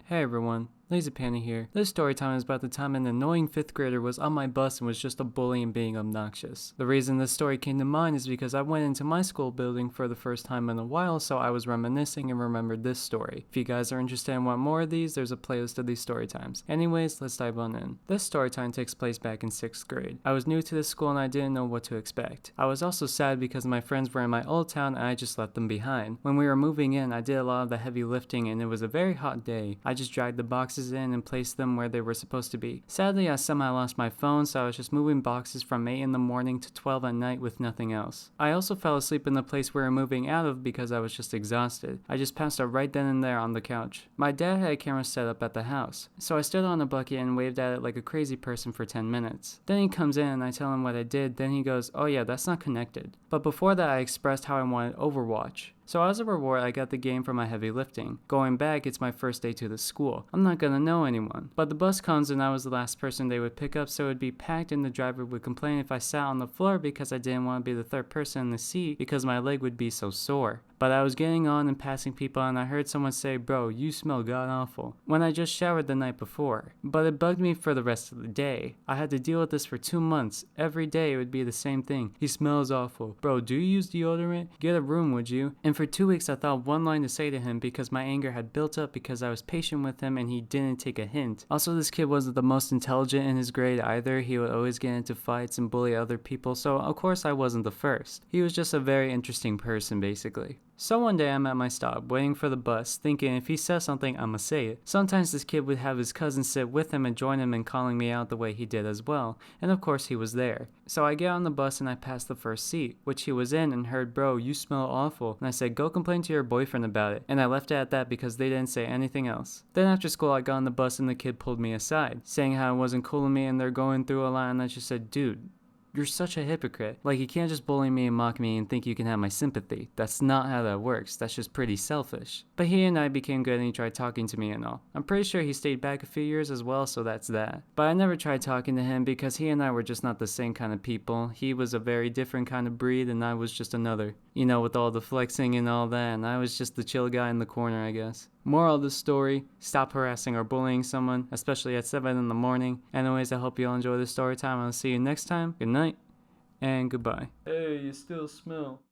Hey everyone, Lazy Panda here. This story time is about the time an annoying 5th grader was on my bus and was just a bully and being obnoxious. The reason this story came to mind is because I went into my school building for the first time in a while, so I was reminiscing and remembered this story. If you guys are interested in want more of these, there's a playlist of these story times. Anyways, let's dive on in. This story time takes place back in 6th grade. I was new to this school and I didn't know what to expect. I was also sad because my friends were in my old town and I just left them behind. When we were moving in, I did a lot of the heavy lifting and it was a very hot day. I just dragged the boxes in and placed them where they were supposed to be. Sadly, I somehow lost my phone, so I was just moving boxes from 8 in the morning to 12 at night with nothing else. I also fell asleep in the place we were moving out of because I was just exhausted. I just passed out right then and there on the couch. My dad had a camera set up at the house, so I stood on a bucket and waved at it like a crazy person for 10 minutes. Then he comes in and I tell him what I did, then he goes, "Oh yeah, that's not connected." But before that I expressed how I wanted Overwatch. So as a reward, I got the game for my heavy lifting. Going back, it's my first day to the school. I'm not gonna know anyone. But the bus comes and I was the last person they would pick up, so it would be packed and the driver would complain if I sat on the floor because I didn't want to be the third person in the seat because my leg would be so sore. But I was getting on and passing people and I heard someone say, "Bro, you smell god awful," when I just showered the night before. But it bugged me for the rest of the day. I had to deal with this for 2 months. Every day it would be the same thing. "He smells awful." "Bro, do you use deodorant? Get a room, would you?" And for 2 weeks I thought one line to say to him because my anger had built up because I was patient with him and he didn't take a hint. Also, this kid wasn't the most intelligent in his grade either. He would always get into fights and bully other people, so of course I wasn't the first. He was just a very interesting person basically. So one day I'm at my stop, waiting for the bus, thinking if he says something, I'ma say it. Sometimes this kid would have his cousin sit with him and join him in calling me out the way he did as well, and of course he was there. So I get on the bus and I pass the first seat, which he was in, and heard, "Bro, you smell awful." And I said, "Go complain to your boyfriend about it." And I left it at that because they didn't say anything else. Then after school I got on the bus and the kid pulled me aside, saying how it wasn't cool of me and they're going through a lot, and I just said, "Dude, you're such a hypocrite. Like, you can't just bully me and mock me and think you can have my sympathy. That's not how that works. That's just pretty selfish." But he and I became good and he tried talking to me and all. I'm pretty sure he stayed back a few years as well, so that's that. But I never tried talking to him because he and I were just not the same kind of people. He was a very different kind of breed and I was just another. You know, with all the flexing and all that, and I was just the chill guy in the corner, I guess. Moral of the story, stop harassing or bullying someone, especially at 7 in the morning. Anyways, I hope you all enjoy this story time. I'll see you next time. Good night and goodbye. Hey, you still smell.